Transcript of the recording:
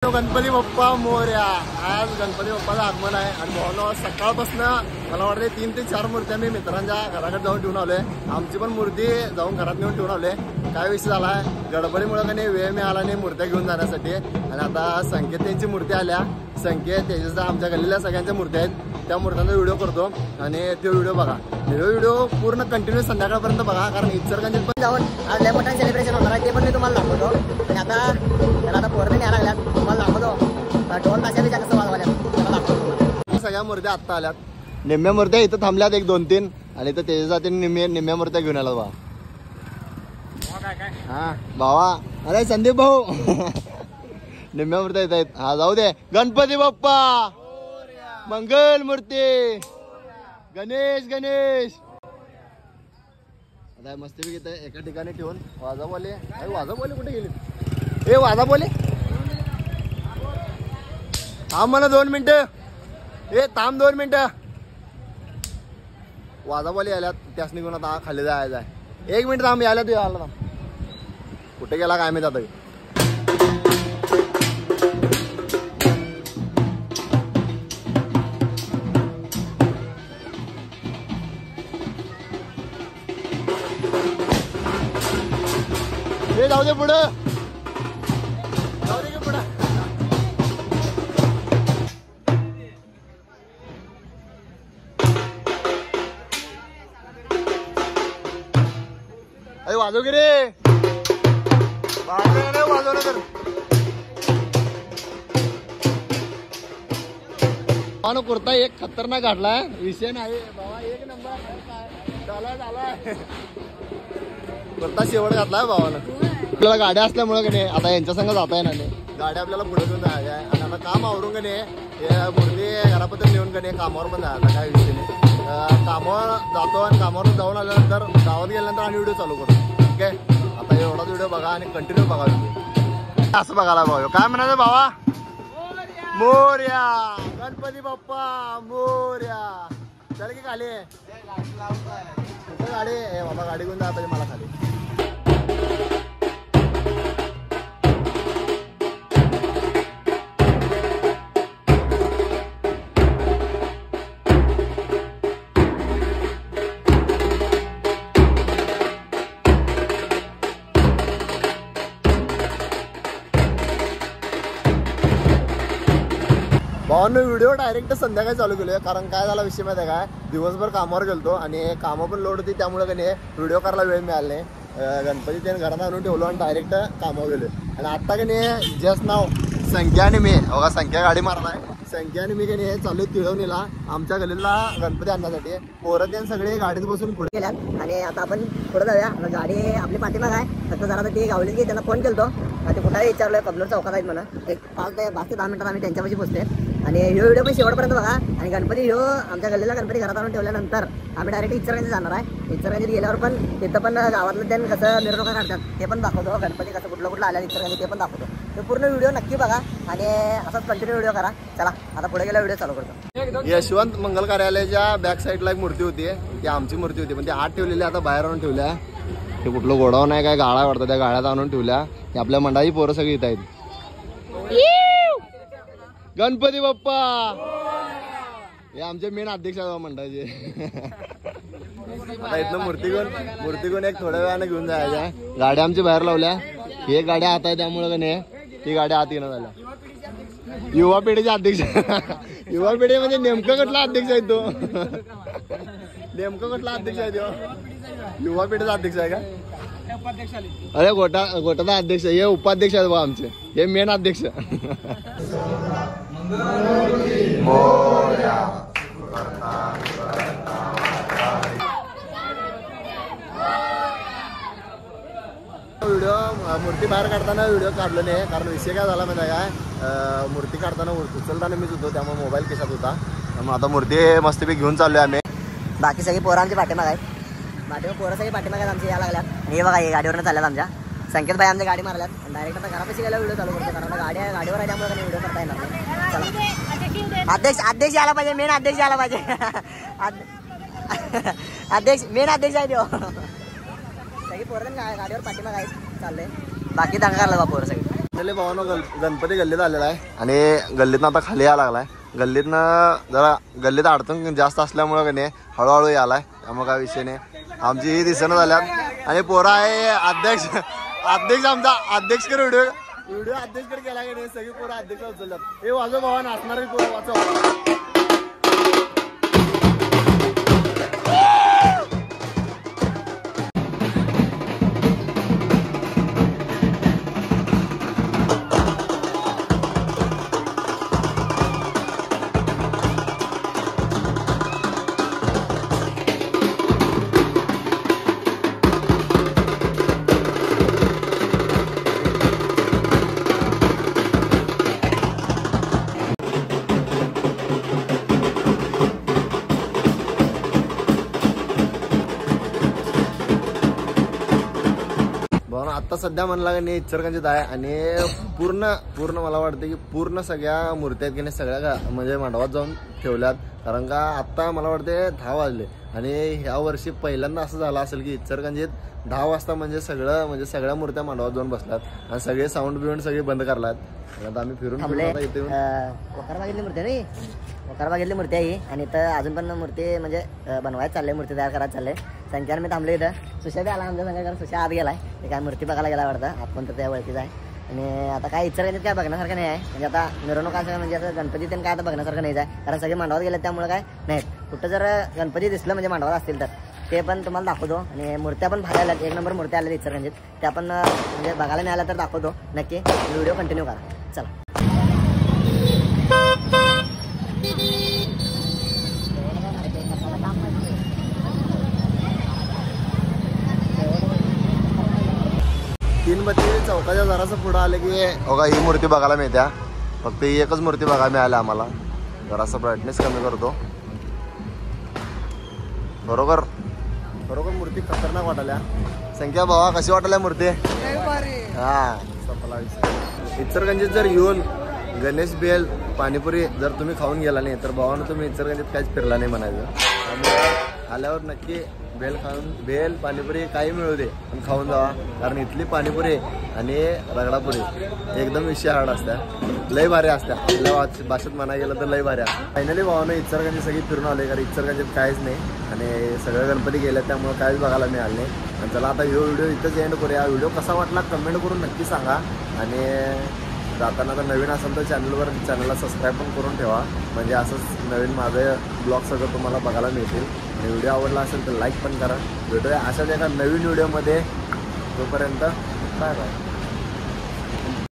गणपती बाप्पा मोरया. आज गणपती बाप्पाचं आगमन आहे आणि भावना सकाळपासून मला वाटते 3 ते 4 मूर्त्या मी मित्रांच्या घराकडे जाऊन ठेवून आलोय. आमची पण मूर्ती जाऊन घरात नेऊन ठेवून आलोय. काय विषय झाला आहे, गडबडीमुळे काही वेळ मिळाला नाही मूर्त्या घेऊन जाण्यासाठी. आणि आता संकेत त्यांची मूर्ती आल्या. संकेत त्याच्या आमच्या गल्लीला सगळ्यांच्या मूर्त्या आहेत. त्या मूर्त्यांचा व्हिडिओ करतो आणि तो व्हिडिओ बघा. व्हिडिओ पूर्ण कंटिन्यू संध्याकाळपर्यंत बघा, कारण इचलकरंजीत पण जाऊन आज लय मोठं सेलिब्रेशन होणार आहे. ते पण मी तुम्हाला दाखवतो. आणि आता पोरने न्यायला लागल्यात, तुम्हाला दाखवतो ढोल ताशा कसं वाजवायला त्याला दाखवतो. सगळ्या मूर्त्या आत्ता आल्यात. निम्म्या मूर्त्या इथं थांबल्यात 1-2-3 आणि तर त्याच्यासाठी निम्म्या मूर्त्या घेऊन आला बा. हा भावा, अरे संदीप भाऊ निम्म्या मूर्त्या येत आहेत. हा जाऊ दे. गणपती बाप्पा मंगल मूर्ती, गणेश गणेश. आता मस्ती घेत आहे एका ठिकाणी ठेवून. वाजा बोले, वाजा बोले कुठे गेले? ए वाजा बोले, थांब मला 2 मिनिटं. ए थांब 2 मिनिटं. वाजा बोले आल्यात, त्यास निघून आता खाली जायचं आहे. 1 मिनिट थांब, यायला तू यायला थांब. कुठे गेला काय मी जाता. हे जाऊ दे पुढं, जाऊ दे की पुढं. अरे वाजव की रे, वाजव ना तर. कुर्ता एक खतरनाक घातलाय, विषय नाही बाबा. 1 नंबर झालाय. कुर्ता शेवट घातलाय भावानं. आपल्याला गाड्या असल्यामुळे का नाही आता यांच्या संग जाता येणार नाही. गाड्या आपल्याला पुढे घेऊन जायच्या आहे. आणि आता काम आवरून का नाही मूर्ती घरापत्र नेऊन का नाही कामावर पण जायचं. काय विषय नाही, कामावर जातो आणि कामावर जाऊन आल्यानंतर गावात गेल्यानंतर आणि व्हिडिओ चालू करतो. ठीक आहे, आता एवढाच व्हिडिओ बघा आणि कंटिन्यू बघा तुम्ही. असं बघायला भाऊ काय म्हणायचं भावा? मोरया, गणपती बाप्पा मोरया. चल की खाली गाडी. हे बाबा गाडी घेऊन जायला पाहिजे मला खाली. भावांनो व्हिडिओ डायरेक्ट संध्याकाळी चालू केलोय, कारण काय झाला विषय माहिती आहे काय, दिवसभर कामावर गेलतो आणि कामं पण लोड होती. त्यामुळे का नाही व्हिडिओ करायला वेळ मिळाला नाही. गणपती त्याने घरात आणून ठेवलो आणि डायरेक्ट कामावर गेलो. आणि आता का नाही जस्ट नाव संख्या आणि मी बघा, संख्या गाडी मारलाय. संख्या आणि मी का नाही चालू तिळवणीला आमच्या गल्लीला गणपती आणण्यासाठी. पोरं त्याने सगळे गाडीत बसून पुढे गेल्यात आणि आता आपण पुढे जाऊया. गाडी आपली पाठीमाग आहे. फक्त जरा ती गावली की त्यांना फोन केलतो. ते कुठे विचारलोय, कबलूर चौकात आहेत म्हणा. एक 5 ते 10 मिनिटात आम्ही त्यांच्यापाशी पोहोचते. आणि ह्यो व्हिडिओ पण शेवटपर्यंत बघा. आणि गणपती ह्यो आमच्या गल्लीला गणपती घरात आणून ठेवल्यानंतर आम्ही डायरेक्ट इचलकरंजी जाणार आहे. इचलकरंजीत गेल्यावर पण तिथं पण गावातलं त्यांनी कसं मिरवणुका काढतात ते पण दाखवतो. गणपती कसं कुठलं आल्या इचलकरंजी ते पण दाखवतो. तो पूर्ण व्हिडिओ नक्की बघा आणि असाच कंटिन्यू व्हिडिओ करा. चला आता पुढे गेला व्हिडिओ चालू करतो. यशवंत मंगल कार्यालयाच्या बॅक साईडला एक मूर्ती होती. ती आमची मूर्ती होती, पण ती आत ठेवलेली आता बाहेर आणून ठेवल्या. ते कुठलं गोडाऊन आहे काय गाळा वाटतं, त्या गाळ्यात आणून ठेवल्या. ते आपल्या मंडळाची पोरं सगळी येत आहेत. गणपती बाप्पा हे आमचे मेन अध्यक्ष आहेत मंडळाचे. इथनं मूर्ती घेऊन एक थोड्या वेळाने घेऊन जायच्या. गाड्या आमची बाहेर लावल्या. हे गाड्या आत आहे त्यामुळे का नाही ती गाड्या आत येणं झाल्या. युवा पिढीचे अध्यक्ष युवा पिढी म्हणजे नेमकं कुठला अध्यक्ष आहे तो? नेमकं कुठला अध्यक्ष आहे तो? युवा पिढीचा अध्यक्ष आहे का? अरे गोटाचा अध्यक्ष, हे उपाध्यक्ष आहेत बा आमचे. हे मेन अध्यक्ष. व्हिडिओ मूर्ती बाहेर काढताना व्हिडिओ काढलो नाही, कारण विषय काय झाला माहिती आहे काय, मूर्ती काढताना उचलताना मीच होतो, त्यामुळे मोबाईल खिशात होता. त्यामुळे आता मूर्ती मस्तपैकी घेऊन चाललोय आम्ही. बाकी सगळी पोरं आमची पाठीमाग आहेत. पोरं सगळी पाठीमाग आहेत आमची यायला लागल्यात. हे बघा हे गाडीवरनं चालल्यात आमच्या. संकेत भाई आमच्या गाडी मारल्यात. डायरेक्ट आता घरापाशी गेला व्हिडिओ चालू करतो, कारण गाडीवर आहे त्यामुळे व्हिडिओ करता येणार नाही. अध्यक्ष यायला पाहिजे, मेन अध्यक्ष यायला पाहिजे. अध्यक्ष मेन अध्यक्ष आहे तो. सगळी पोरं गाडीवर पाठीमाग आहेत चाललंय. बाकी दंगा करला बा पोरं सगळी. फायनली भावानो गणपती गल्लीत आलेला आहे आणि गल्लीतनं आता खाली यायला लागलाय. गल्लीतनं जरा गल्लीत अडचण जास्त असल्यामुळं का नाही हळूहळू यालाय, त्यामुळे काय विषय नाही. आमची ही दिसणं झाल्यात आणि पोरा आहे अध्यक्ष आमचा अध्यक्षकडे व्हिडिओ अध्यक्षकडे केला की नाही, सगळी पोरं अध्यक्ष उचलतात. हे वाजव भावा नाचणारी पोरं वाचव. आता सध्या म्हणला की नाही इचलकरंजीत आहे आणि पूर्ण मला वाटतं की पूर्ण सगळ्या मूर्त्या आहेत की नाही सगळ्या म्हणजे मंडपात जाऊन ठेवल्यात. कारण का आत्ता मला वाटते 10 वाजले आणि ह्या वर्षी पहिल्यांदा असं झालं असेल की इचलकरंजीत 10 वाजता म्हणजे सगळ्या मूर्त्या मंडपात जाऊन बसल्यात आणि सगळे साऊंड बिऊंड सगळे बंद करलात. आता आम्ही फिरून इथे वकारबागेतली मूर्ती नाही, वकारबागेतली मूर्ती आहे आणि इथं अजून पण मूर्ती म्हणजे बनवायला चालले, मूर्ती तयार करायला चालले. संख्याने मी थांबले इथं. सुशा बी आला आमच्या संघ, कारण सुशा आत गेलाय, ते काय मूर्ती बघायला गेला वाटतं आत पण तर त्या ओळखीचा आहे. आणि आता काय इचलकरंजीत काय बघण्यासारखं नाही आहे, म्हणजे आता मिरवणुकांचं म्हणजे असं गणपती त्यांनी काय आता बघण्यासारखं नाही आहे, कारण सगळे मांडवात गेले त्यामुळे काय नाहीत. कुठं जर गणपती दिसलं म्हणजे मांडवात असतील तर ते पण तुम्हाला दाखवतो. आणि मूर्त्या पण भागायला 1 नंबर मूर्त्या आल्या इचलकरंजीत, त्या पण म्हणजे बघायला मिळाल्या तर दाखवतो नक्की. व्हिडिओ कंटिन्यू करा, चला. 332 चौकाच्या जरासं पुढं आले की बघा ही मूर्ती बघायला मिळत्या. फक्त ही एकच मूर्ती बघायला मिळाली आम्हाला. जरासा ब्राईटनेस कमी करतो. बरोबर मूर्ती खतरनाक वाटायला. संख्या भावा कशी वाटायला मूर्ती? हा इचलकरंजीत जर येऊन गणेश भेल पाणीपुरी जर तुम्ही खाऊन गेला नाही तर भावानं तुम्ही इचलकरंजीत काहीच फिरला नाही म्हणायचं. त्यामुळे आल्यावर नक्की भेल पाणीपुरी काही मिळू दे पण खाऊन जावा, कारण इथली पाणीपुरी आणि रगडापुरी एकदम विषय हार्ड असत्या, लय भारी असत्या. आपल्या भाषेत म्हणायला गेलं तर लय भारी असत्या. फायनली भावानं इचलकरंजी सगळी फिरून आले, कारण इचलकरंजीत काहीच नाही आणि सगळे गणपती गेले त्यामुळे काहीच बघायला मिळालं नाही. आणि चला आता व्हिडिओ इथंच एंड करूया. व्हिडिओ कसा वाटला कमेंट करून नक्की सांगा आणि जाताना तर नवीन असेल तर चॅनलला सबस्क्राईब पण करून ठेवा, म्हणजे असंच नवीन माझे ब्लॉग सगळं तुम्हाला बघायला मिळतील. आणि व्हिडिओ आवडला असेल तर लाईक पण करा. भेटूया अशाच एका नवीन व्हिडिओमध्ये. तोपर्यंत बाय बाय.